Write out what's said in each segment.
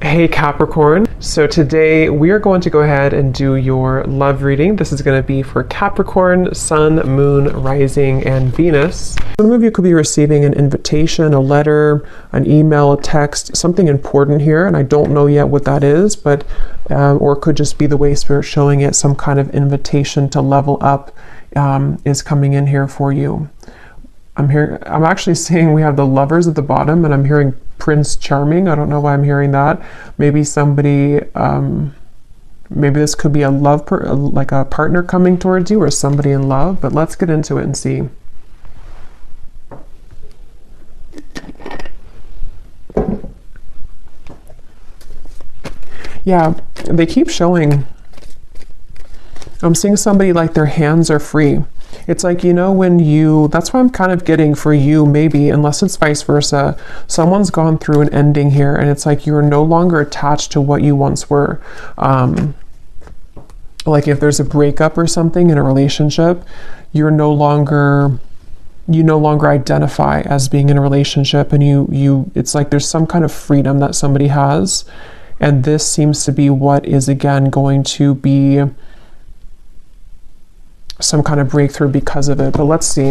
Hey Capricorn, so today we are going to go ahead and do your love reading. This is going to be for Capricorn, Sun, Moon, Rising, and Venus. Some of you could be receiving an invitation, a letter, an email, a text, something important here, and I don't know yet what that is, but or it could just be the way Spirit's showing it, some kind of invitation to level up is coming in here for you. I'm actually seeing we have the Lovers at the bottom, and I'm hearing Prince Charming. I don't know why I'm hearing that. Maybe somebody, maybe this could be a like a partner coming towards you or somebody in love, but let's get into it and see. Yeah, they keep showing, I'm seeing somebody like their hands are free. It's like, you know, when you, that's why I'm kind of getting for you, maybe, unless it's vice versa, someone's gone through an ending here and it's like you're no longer attached to what you once were. Like if there's a breakup or something in a relationship, you no longer identify as being in a relationship, and it's like there's some kind of freedom that somebody has. And this seems to be what is again going to be some kind of breakthrough because of it. But let's see.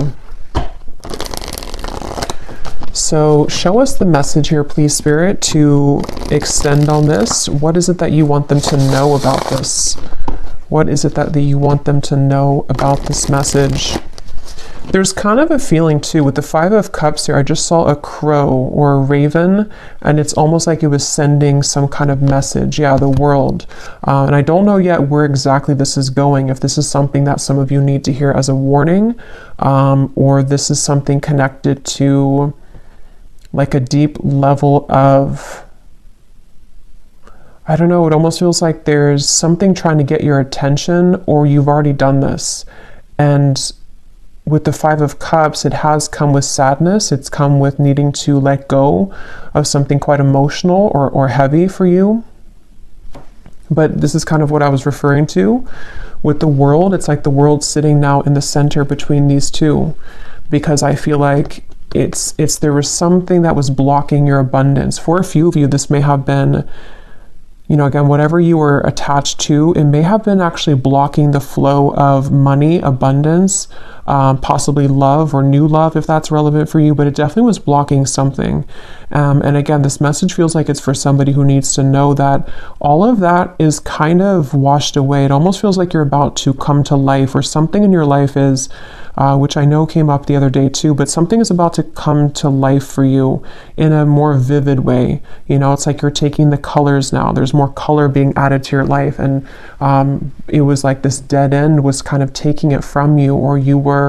So show us the message here, please, Spirit, to extend on this. What is it that you want them to know about this? What is it that you want them to know about this message? There's kind of a feeling too with the Five of Cups here. I just saw a crow or a raven, and it's almost like it was sending some kind of message. Yeah, the world. And I don't know yet where exactly this is going, if this is something that some of you need to hear as a warning, or this is something connected to like a deep level of, I don't know, it almost feels like there's something trying to get your attention, or you've already done this. And with the Five of Cups, it has come with sadness. It's come with needing to let go of something quite emotional or heavy for you. But this is kind of what I was referring to with the world. It's like the world sitting now in the center between these two, because I feel like there was something that was blocking your abundance. For a few of you, this may have been, you know, again, whatever you were attached to, it may have been actually blocking the flow of money, abundance, possibly love or new love, if that's relevant for you, but it definitely was blocking something. And again, this message feels like it's for somebody who needs to know that all of that is kind of washed away. It almost feels like you're about to come to life, or something in your life is, which I know came up the other day too, but something is about to come to life for you in a more vivid way. You know, it's like you're taking the colors now. There's more color being added to your life. And it was like this dead end was kind of taking it from you, or you were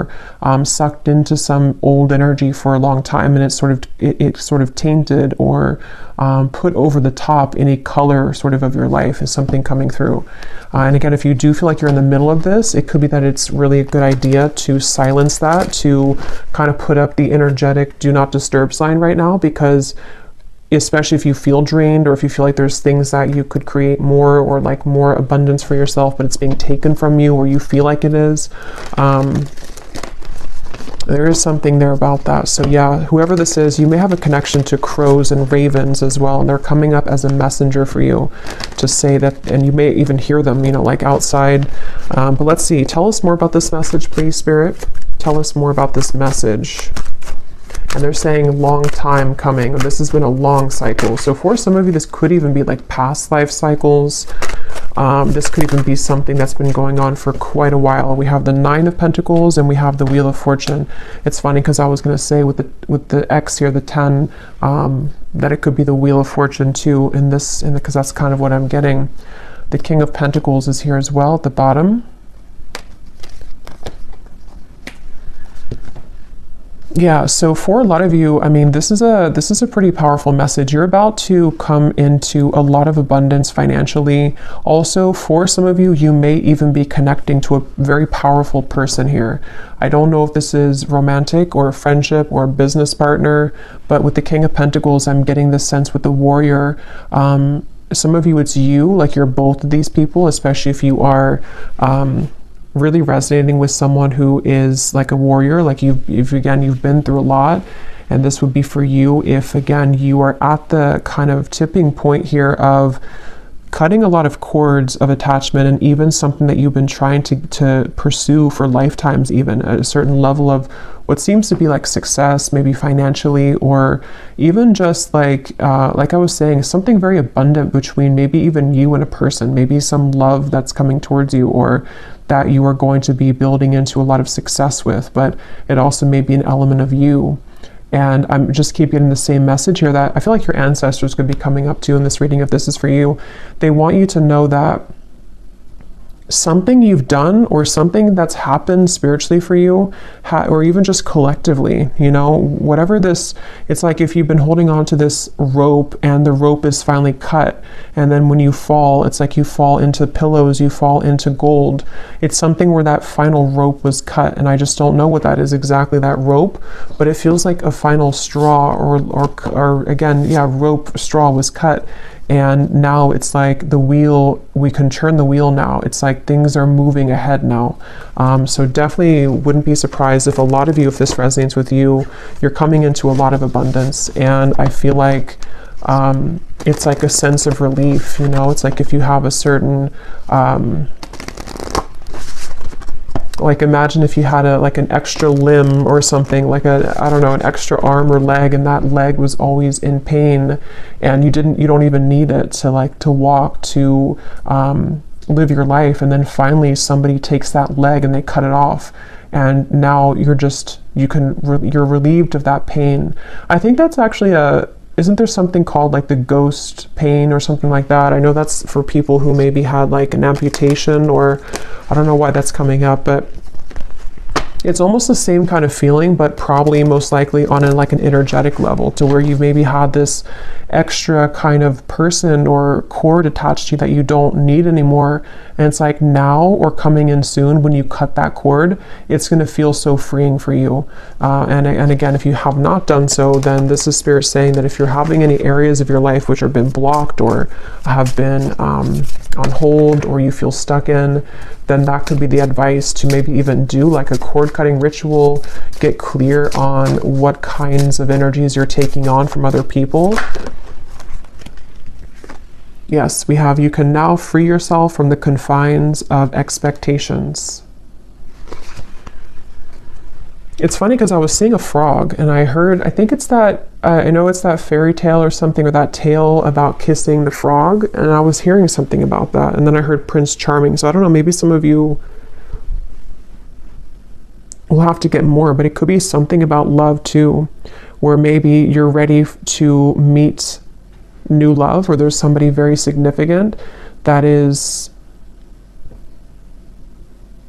sucked into some old energy for a long time, and it sort of tainted or put over the top any color sort of your life is something coming through. And again, if you do feel like you're in the middle of this, it could be that it's really a good idea to silence that, to kind of put up the energetic do not disturb sign right now, because especially if you feel drained, or if you feel like there's things that you could create more, or like more abundance for yourself, but it's being taken from you, or you feel like it is. There is something there about that. So yeah, whoever this is, you may have a connection to crows and ravens as well, and they're coming up as a messenger for you to say that, and you may even hear them, you know, like outside. But let's see, tell us more about this message, please, Spirit. Tell us more about this message. And they're saying long time coming. This has been a long cycle. So for some of you, this could even be like past life cycles. This could even be something that's been going on for quite a while. We have the Nine of Pentacles and we have the Wheel of Fortune. It's funny because I was going to say with the X here, the 10, that it could be the Wheel of Fortune too in this, because that's kind of what I'm getting. The King of Pentacles is here as well at the bottom. Yeah, so for a lot of you, I mean, this is a pretty powerful message. You're about to come into a lot of abundance financially. Also, for some of you, you may even be connecting to a very powerful person here. I don't know if this is romantic or a friendship or a business partner, but with the King of Pentacles, I'm getting this sense with the Warrior. Some of you, it's you, like you're both of these people, especially if you are really resonating with someone who is like a warrior, like you've been through a lot. And this would be for you if, again, you are at the kind of tipping point here of cutting a lot of cords of attachment, and even something that you've been trying to pursue for lifetimes, even at a certain level of what seems to be like success, maybe financially, or even just like I was saying, something very abundant between maybe even you and a person, maybe some love that's coming towards you, or that you are going to be building into a lot of success with, but it also may be an element of you. And I'm just keep getting the same message here that I feel like your ancestors could be coming up to in this reading, if this is for you. They want you to know that something you've done, or something that's happened spiritually for you, or even just collectively, you know, whatever this, it's like if you've been holding on to this rope and the rope is finally cut, and then when you fall, it's like you fall into pillows, you fall into gold. It's something where that final rope was cut, and I just don't know what that is exactly, that rope, but it feels like a final straw, or again, yeah, rope, straw was cut. And now it's like the wheel, we can turn the wheel now. It's like things are moving ahead now. So definitely wouldn't be surprised if a lot of you, if this resonates with you, you're coming into a lot of abundance. And I feel like it's like a sense of relief, you know, it's like if you have a certain, like imagine if you had like an extra limb or something, like I don't know, an extra arm or leg, and that leg was always in pain, and you don't even need it to walk, to live your life, and then finally somebody takes that leg and they cut it off, and now you're relieved of that pain. I think that's actually isn't there something called like the ghost pain or something like that? I know that's for people who maybe had like an amputation, or I don't know why that's coming up, but it's almost the same kind of feeling, but probably most likely on like an energetic level, to where you've maybe had this extra kind of person or cord attached to you that you don't need anymore. And it's like now, or coming in soon, when you cut that cord, it's going to feel so freeing for you. And again, if you have not done so, then this is Spirit saying that if you're having any areas of your life which have been blocked, or have been on hold, or you feel stuck in, then that could be the advice to maybe even do like a cord cutting ritual, get clear on what kinds of energies you're taking on from other people. Yes, we have, you can now free yourself from the confines of expectations. It's funny because I was seeing a frog, and I think it's that, I know it's that fairy tale or something, or that tale about kissing the frog, and I was hearing something about that, and then I heard Prince Charming, so I don't know, maybe some of you will have to get more, but it could be something about love too, where maybe you're ready to meet new love, or there's somebody very significant that is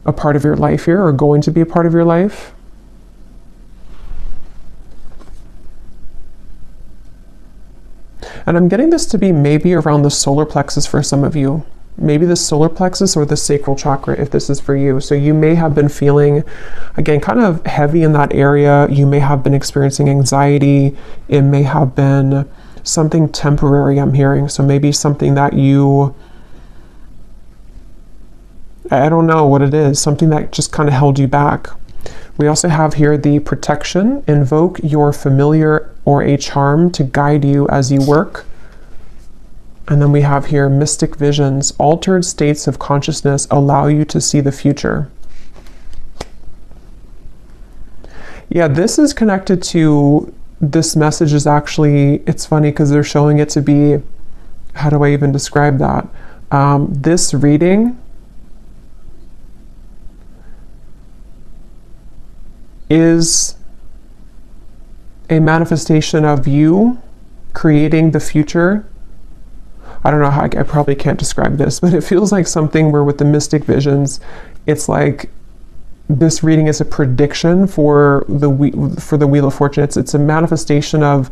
a part of your life here, or going to be a part of your life. And I'm getting this to be maybe around the solar plexus for some of you. Maybe the solar plexus or the sacral chakra, if this is for you. So you may have been feeling, again, kind of heavy in that area. You may have been experiencing anxiety. It may have been something temporary, I'm hearing. So maybe something that I don't know what it is, something that just kind of held you back. We also have here the protection. Invoke your familiar or a charm to guide you as you work. And then we have here mystic visions. Altered states of consciousness allow you to see the future. Yeah, this is connected to, this message is actually, it's funny because they're showing it to be, how do I even describe that? This reading is a manifestation of you creating the future. I don't know how, I probably can't describe this, but it feels like something where with the mystic visions, it's like this reading is a prediction for the Wheel of Fortune. It's a manifestation of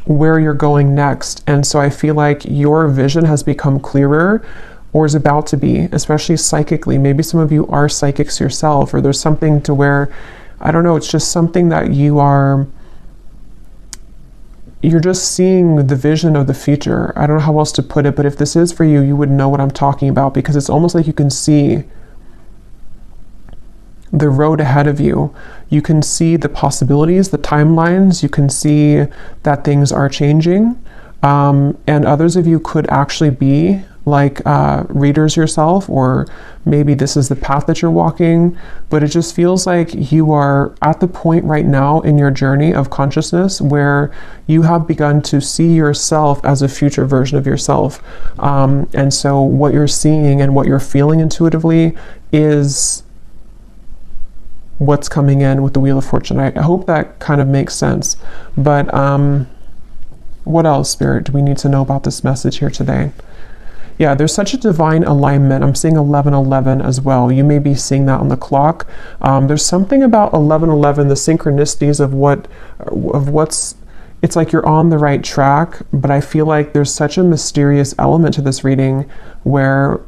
where you're going next. And so I feel like your vision has become clearer, or is about to be, especially psychically. Maybe some of you are psychics yourself, or there's something to where, I don't know, it's just something that you're just seeing the vision of the future. I don't know how else to put it, but if this is for you, you would know what I'm talking about, because it's almost like you can see the road ahead of you. You can see the possibilities, the timelines. You can see that things are changing. And others of you could actually be like readers yourself, or maybe this is the path that you're walking, but it just feels like you are at the point right now in your journey of consciousness where you have begun to see yourself as a future version of yourself. And so what you're seeing and what you're feeling intuitively is what's coming in with the Wheel of Fortune. I hope that kind of makes sense. But what else, Spirit, do we need to know about this message here today? Yeah, there's such a divine alignment. I'm seeing 1111 as well. You may be seeing that on the clock. There's something about 1111, the synchronicities of what's, it's like you're on the right track, but I feel like there's such a mysterious element to this reading where,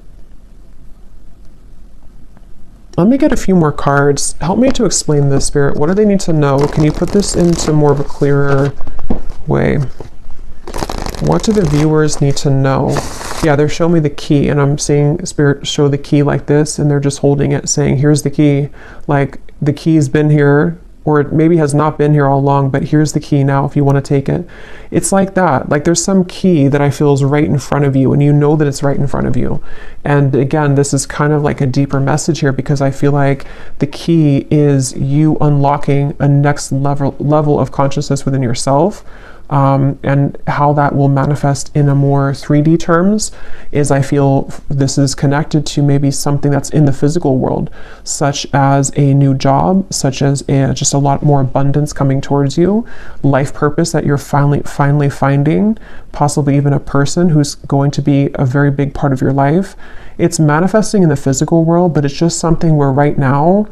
let me get a few more cards. Help me to explain this, Spirit. What do they need to know? Can you put this into more of a clearer way? What do the viewers need to know? Yeah, they're showing me the key, and I'm seeing Spirit show the key like this, and they're just holding it saying, here's the key. Like the key's been here, or it maybe has not been here all along, but here's the key now if you want to take it. It's like that. Like there's some key that I feel is right in front of you, and you know that it's right in front of you. And again, this is kind of like a deeper message here, because I feel like the key is you unlocking a next level of consciousness within yourself. And how that will manifest in a more 3D terms is, I feel this is connected to maybe something that's in the physical world, such as a new job, such as just a lot more abundance coming towards you, life purpose that you're finally finding, possibly even a person who's going to be a very big part of your life. It's manifesting in the physical world, but it's just something where right now,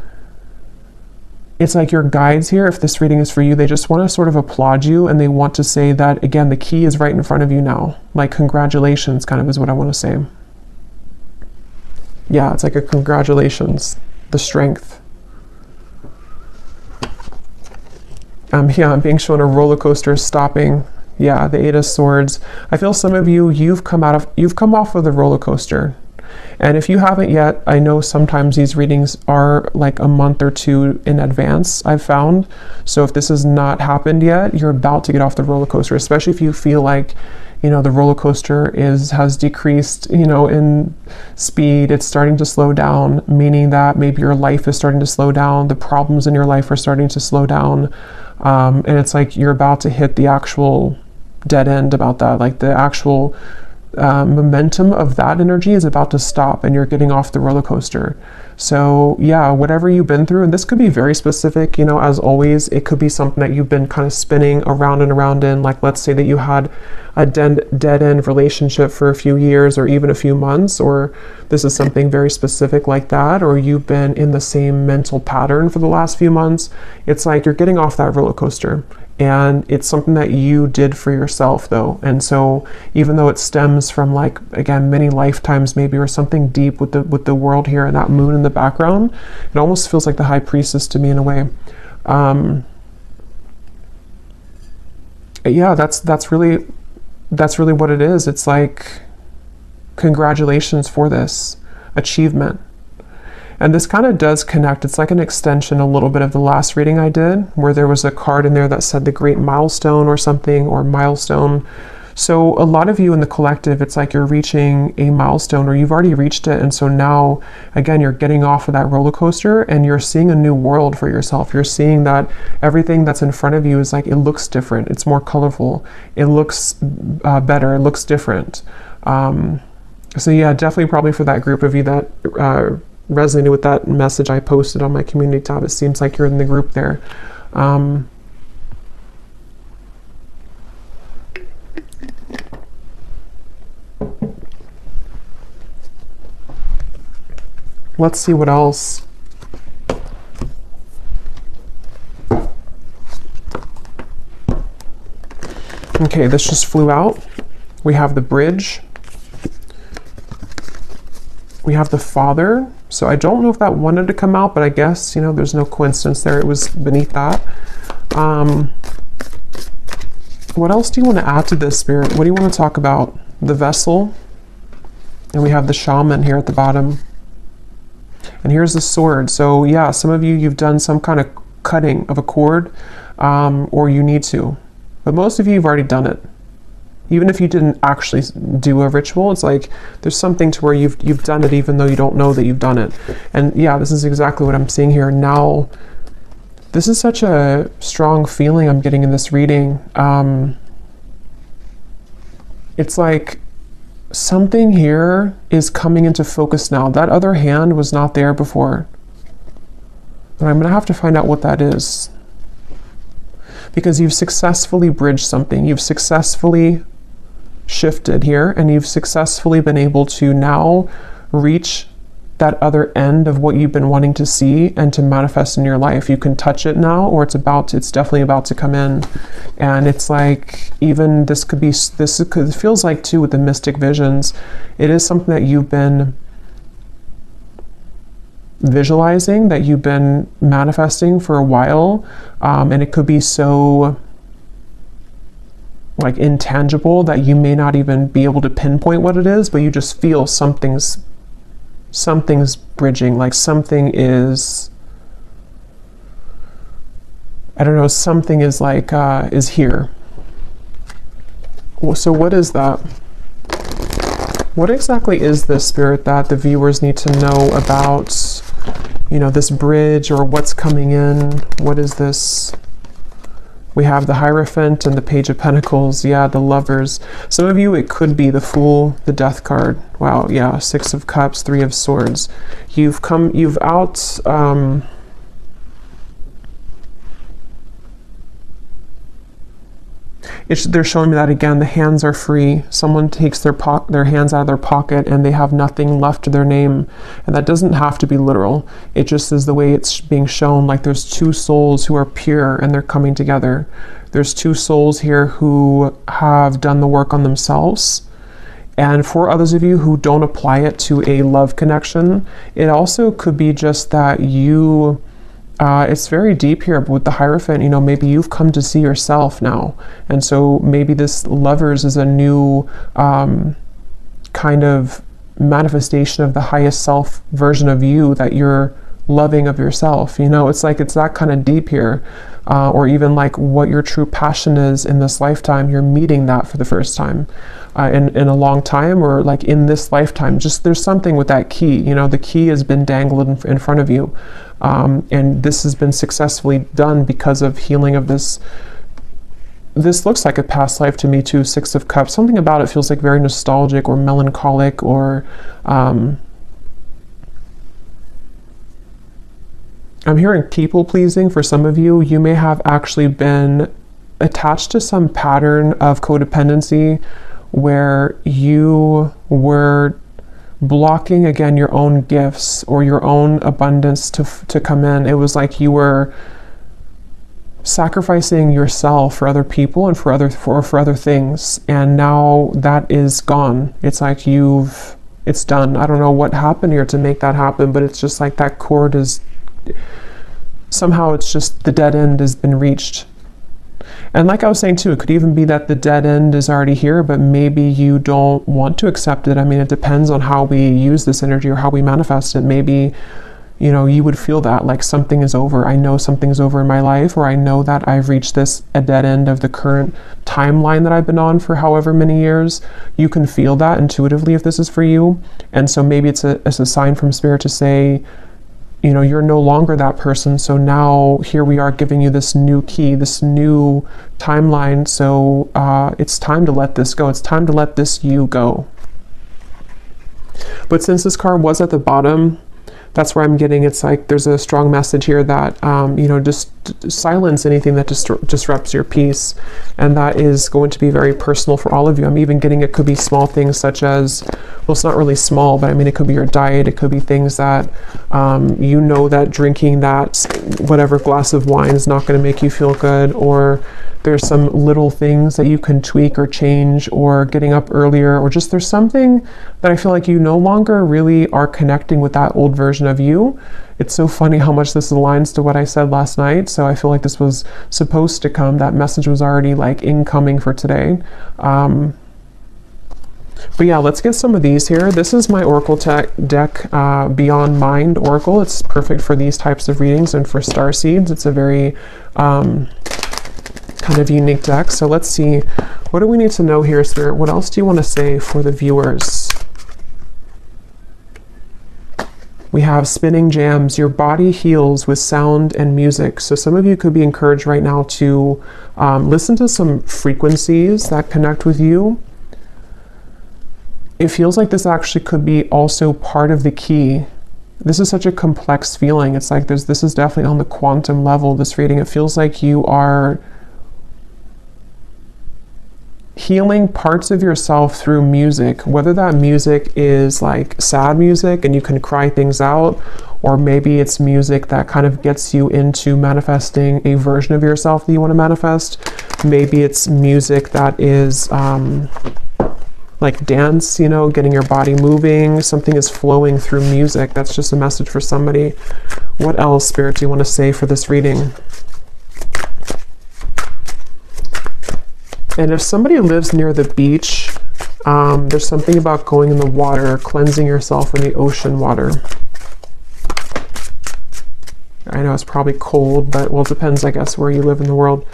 it's like your guides here, if this reading is for you, they just want to sort of applaud you, and they want to say that, again, the key is right in front of you now. Like, congratulations, kind of is what I want to say. Yeah, it's like a congratulations, the strength. Yeah, I'm being shown a roller coaster stopping. Yeah, the Eight of Swords. I feel some of you, you've come off of the roller coaster. And if you haven't yet, I know sometimes these readings are like a month or two in advance, I've found. So if this has not happened yet, you're about to get off the roller coaster, especially if you feel like, you know, the roller coaster has decreased, you know, in speed. It's starting to slow down, meaning that maybe your life is starting to slow down. The problems in your life are starting to slow down. And it's like you're about to hit the actual dead end about that, like the actual momentum of that energy is about to stop, and you're getting off the roller coaster. So yeah, whatever you've been through, and this could be very specific, you know, as always, it could be something that you've been kind of spinning around and around in. Like, let's say that you had a dead end relationship for a few years or even a few months, or this is something very specific like that, or you've been in the same mental pattern for the last few months. It's like you're getting off that roller coaster. And it's something that you did for yourself, though. And so even though it stems from, like, again, many lifetimes maybe, or something deep with the world here and that moon in the background, it almost feels like the High Priestess to me in a way. Yeah, that's really what it is. It's like, congratulations for this achievement. And this kind of does connect. It's like an extension a little bit of the last reading I did, where there was a card in there that said the great milestone or something, or milestone. So a lot of you in the collective, it's like you're reaching a milestone, or you've already reached it. And so now, again, you're getting off of that roller coaster, and you're seeing a new world for yourself. You're seeing that everything that's in front of you is like, it looks different. It's more colorful. It looks better. It looks different. So yeah, definitely probably for that group of you that resonated with that message I posted on my community tab. It seems like you're in the group there. Let's see what else. Okay, this just flew out. We have the bridge. We have the Father. So I don't know if that wanted to come out, but I guess, you know, there's no coincidence there. It was beneath that. What else do you want to add to this, Spirit? What do you want to talk about? The vessel. And we have the shaman here at the bottom. And here's the sword. So yeah, some of you, you've done some kind of cutting of a cord, or you need to. But most of you, you've already done it. Even if you didn't actually do a ritual, it's like there's something to where you've done it even though you don't know that you've done it. And yeah, this is exactly what I'm seeing here. Now, this is such a strong feeling I'm getting in this reading. It's like something here is coming into focus now. That other hand was not there before. And I'm going to have to find out what that is. Because you've successfully bridged something. You've successfully shifted here, and you've successfully been able to now reach that other end of what you've been wanting to see and to manifest in your life. You can touch it now, or it's definitely about to come in. And it's like, even this feels like too with the mystic visions, it is something that you've been visualizing, that you've been manifesting for a while, and it could be so like intangible that you may not even be able to pinpoint what it is, but you just feel something's bridging, like something is, I don't know, something is like is here. So what is that? What exactly is this, Spirit, that the viewers need to know about, you know, this bridge, or what's coming in? What is this? We have the Hierophant and the Page of Pentacles. Yeah, the Lovers. Some of you, it could be the Fool, the Death card. Wow, yeah, Six of Cups, Three of Swords. You've out... they're showing me that again. The hands are free. Someone takes their hands out of their pocket and they have nothing left to their name. And that doesn't have to be literal. It just is the way it's being shown. Like there's two souls who are pure and they're coming together. There's two souls here who have done the work on themselves. And for others of you who don't apply it to a love connection, it also could be just that you... it's very deep here, but with the Hierophant, you know, maybe you've come to see yourself now. And so maybe this Lovers is a new kind of manifestation of the highest self version of you that you're loving of yourself. You know, it's like, it's that kind of deep here. Or even like what your true passion is in this lifetime, you're meeting that for the first time in a long time, or like in this lifetime. Just there's something with that key, you know, the key has been dangled in front of you. And this has been successfully done because of healing of this. This looks like a past life to me too, Six of Cups. Something about it feels like very nostalgic or melancholic, or I'm hearing people pleasing for some of you. You may have actually been attached to some pattern of codependency where you were blocking, again, your own gifts or your own abundance to come in. It was like you were sacrificing yourself for other people and for other things. And now that is gone. It's like it's done. I don't know what happened here to make that happen, but it's just like that cord is... somehow it's just the dead end has been reached. And like I was saying too, it could even be that the dead end is already here, but maybe you don't want to accept it. I mean, it depends on how we use this energy or how we manifest it. Maybe, you know, you would feel that like something is over. I know something's over in my life, or I know that I've reached a dead end of the current timeline that I've been on for however many years. You can feel that intuitively if this is for you. And so maybe it's a sign from Spirit to say, you know, you're no longer that person. So now here we are giving you this new key, this new timeline. So it's time to let this go. It's time to let this you go. But since this card was at the bottom, that's where I'm getting, it's like there's a strong message here that, you know, just silence anything that disrupts your peace. And that is going to be very personal for all of you. I'm even getting, it could be small things such as, well, it's not really small, but I mean, it could be your diet. It could be things that, you know, that drinking that whatever glass of wine is not going to make you feel good, or there's some little things that you can tweak or change, or getting up earlier, or just there's something that I feel like you no longer really are connecting with that old version of you. It's so funny how much this aligns to what I said last night. So I feel like this was supposed to come. That message was already like incoming for today. But yeah, let's get some of these here. This is my Oracle deck, Beyond Mind Oracle. It's perfect for these types of readings and for star seeds. It's a very kind of unique deck. So let's see, what do we need to know here, Spirit? What else do you want to say for the viewers? We have spinning jams. Your body heals with sound and music. So some of you could be encouraged right now to listen to some frequencies that connect with you. It feels like this actually could be also part of the key. This is such a complex feeling. It's like this is definitely on the quantum level, this reading. It feels like you are healing parts of yourself through music, whether that music is like sad music and you can cry things out, or maybe it's music that kind of gets you into manifesting a version of yourself that you want to manifest. Maybe it's music that is like dance, you know, getting your body moving. Something is flowing through music. That's just a message for somebody. What else, Spirit, do you want to say for this reading? And if somebody lives near the beach, there's something about going in the water, cleansing yourself in the ocean water. I know it's probably cold, but well, it depends, I guess, where you live in the world.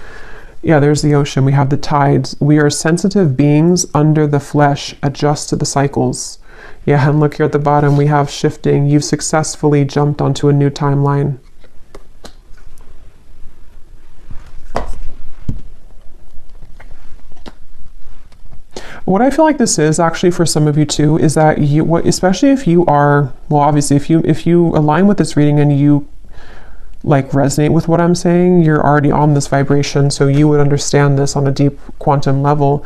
Yeah, there's the ocean. We have the tides. We are sensitive beings under the flesh, adjust to the cycles. Yeah, and look here at the bottom, we have shifting. You've successfully jumped onto a new timeline. What I feel like this is actually for some of you too, is that you, especially if you are, well, obviously if you align with this reading and you like resonate with what I'm saying, you're already on this vibration, so you would understand this on a deep quantum level.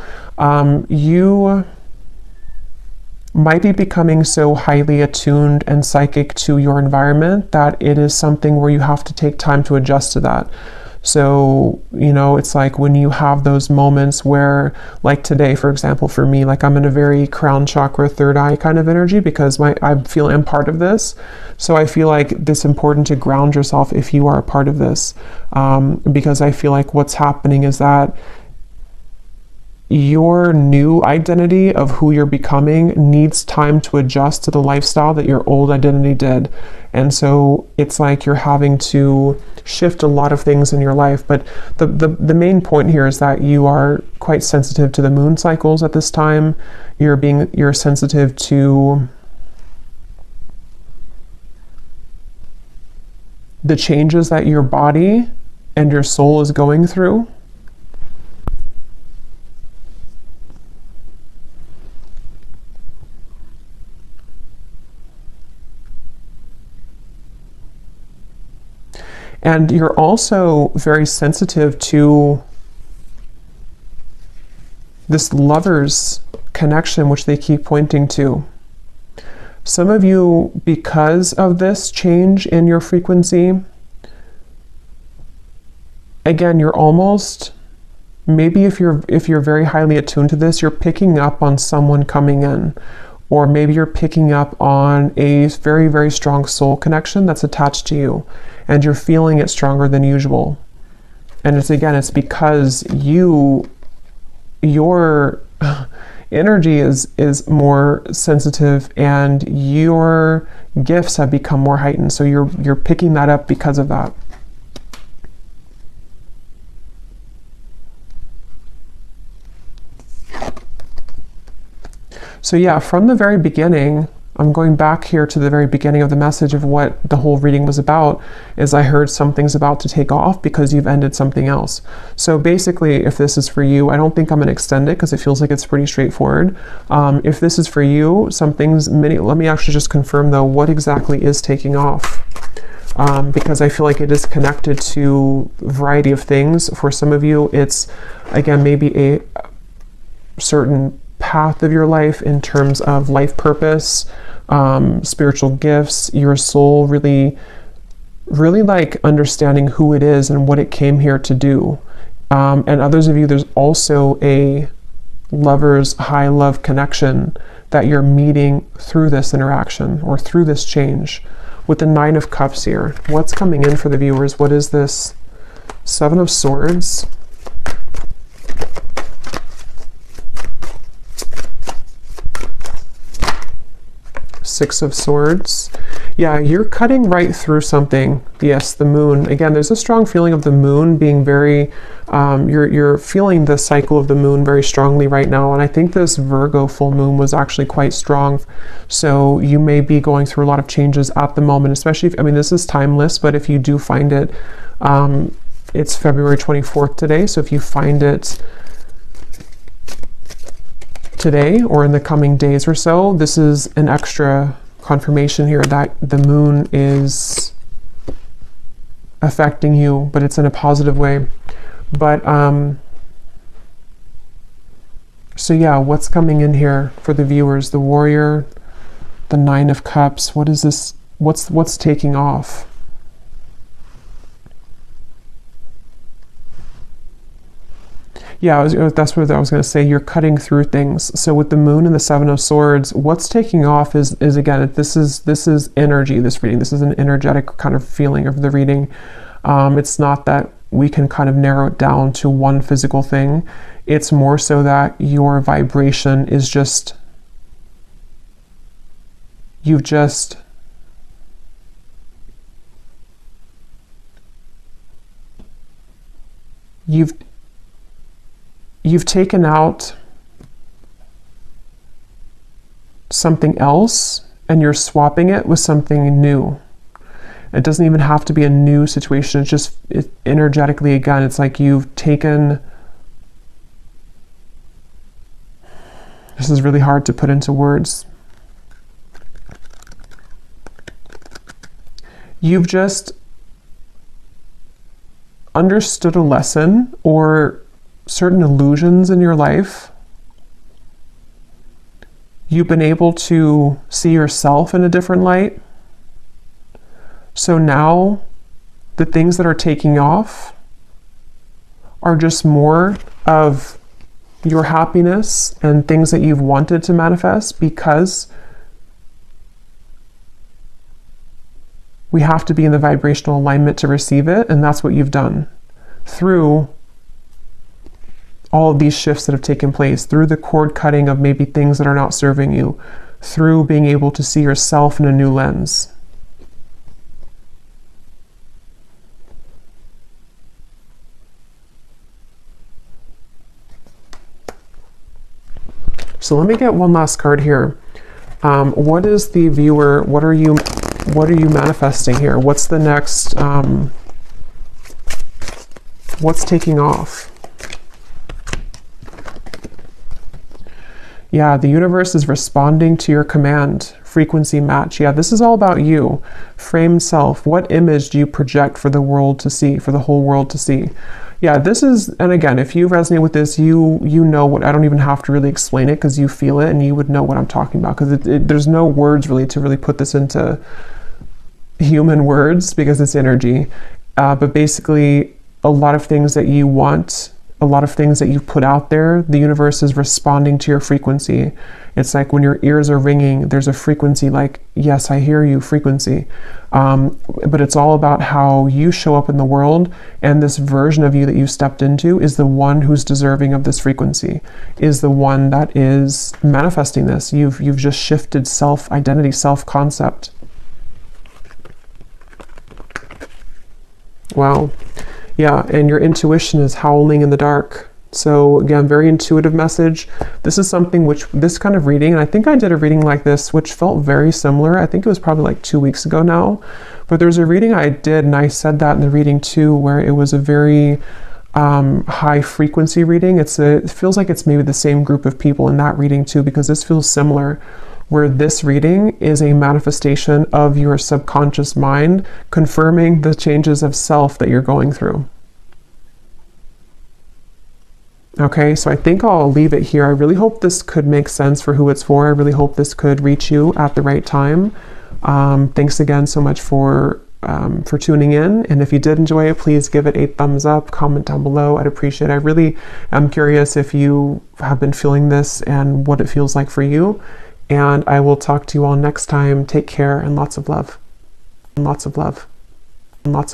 You might be becoming so highly attuned and psychic to your environment that it is something where you have to take time to adjust to that. So, you know, it's like when you have those moments where, like today, for example, for me, like I'm in a very crown chakra, third eye kind of energy because I feel I'm part of this. So I feel like it's important to ground yourself if you are a part of this, because I feel like what's happening is that your new identity of who you're becoming needs time to adjust to the lifestyle that your old identity did. And so it's like you're having to shift a lot of things in your life. But the main point here is that you are quite sensitive to the moon cycles at this time. You're sensitive to the changes that your body and your soul is going through. And you're also very sensitive to this lover's connection, which they keep pointing to. Some of you, because of this change in your frequency, again, you're almost, maybe if you're very highly attuned to this, you're picking up on someone coming in. Or maybe you're picking up on a very, very strong soul connection that's attached to you, and you're feeling it stronger than usual. And it's because your energy is more sensitive and your gifts have become more heightened. So you're picking that up because of that. So yeah, from the very beginning, I'm going back here to the very beginning of the message of what the whole reading was about, is I heard something's about to take off because you've ended something else. So basically, if this is for you, I don't think I'm going to extend it because it feels like it's pretty straightforward. If this is for you, let me actually just confirm though, what exactly is taking off? Because I feel like it is connected to a variety of things. For some of you, it's, again, maybe a certain path of your life in terms of life purpose, spiritual gifts, your soul really like understanding who it is and what it came here to do. And others of you, there's also a lover's high love connection that you're meeting through this interaction or through this change. With the 9 of Cups here, what's coming in for the viewers? What is this? 7 of Swords. Six of Swords. Yeah, you're cutting right through something. Yes, the moon. Again, there's a strong feeling of the moon being very, you're feeling the cycle of the moon very strongly right now. And I think this Virgo full moon was actually quite strong. So you may be going through a lot of changes at the moment, especially if, I mean, this is timeless, but if you do find it, it's February 24th today. So if you find it today or in the coming days or so, this is an extra confirmation here that the moon is affecting you, but it's in a positive way. But so yeah, what's coming in here for the viewers? The Warrior, the Nine of Cups. What is this? What's taking off? Yeah, that's what I was going to say. You're cutting through things. So with the moon and the Seven of Swords, what's taking off is again, this is energy, this reading. This is an energetic kind of feeling of the reading. It's not that we can kind of narrow it down to one physical thing. It's more so that your vibration is just, you've taken out something else and you're swapping it with something new. It doesn't even have to be a new situation. It's just energetically, again, it's like you've taken, this is really hard to put into words. You've just understood a lesson or certain illusions in your life. You've been able to see yourself in a different light. So now the things that are taking off are just more of your happiness and things that you've wanted to manifest, because we have to be in the vibrational alignment to receive it. And that's what you've done through all of these shifts that have taken place, through the cord cutting of maybe things that are not serving you, through being able to see yourself in a new lens. So let me get one last card here. What is the viewer, what are you manifesting here? What's the next, what's taking off? Yeah, the universe is responding to your command. Frequency match. Yeah, this is all about you. Framed self. What image do you project for the world to see, for the whole world to see? Yeah, this is, and again, if you resonate with this, you know what, I don't even have to really explain it because you feel it and you would know what I'm talking about, because there's no words really to really put this into human words because it's energy. But basically, a lot of things that you want, a lot of things that you put out there, the universe is responding to your frequency. It's like when your ears are ringing, there's a frequency like, yes, I hear you frequency. But it's all about how you show up in the world, and this version of you that you stepped into is the one who's deserving of this frequency, is the one that is manifesting this. You've just shifted self-identity, self-concept. Wow. Yeah, and your intuition is howling in the dark. So again, very intuitive message. This is something which, this kind of reading, and I think I did a reading like this, which felt very similar. I think it was probably like 2 weeks ago now. But there's a reading I did, and I said that in the reading too, where it was a very high frequency reading. It feels like it's maybe the same group of people in that reading too, because this feels similar, where this reading is a manifestation of your subconscious mind confirming the changes of self that you're going through. Okay, so I think I'll leave it here. I really hope this could make sense for who it's for. I really hope this could reach you at the right time. Thanks again so much for tuning in. And if you did enjoy it, please give it a thumbs up, comment down below. I'd appreciate it. I really am curious if you have been feeling this and what it feels like for you. And I will talk to you all next time. Take care and lots of love. And lots of love. And lots of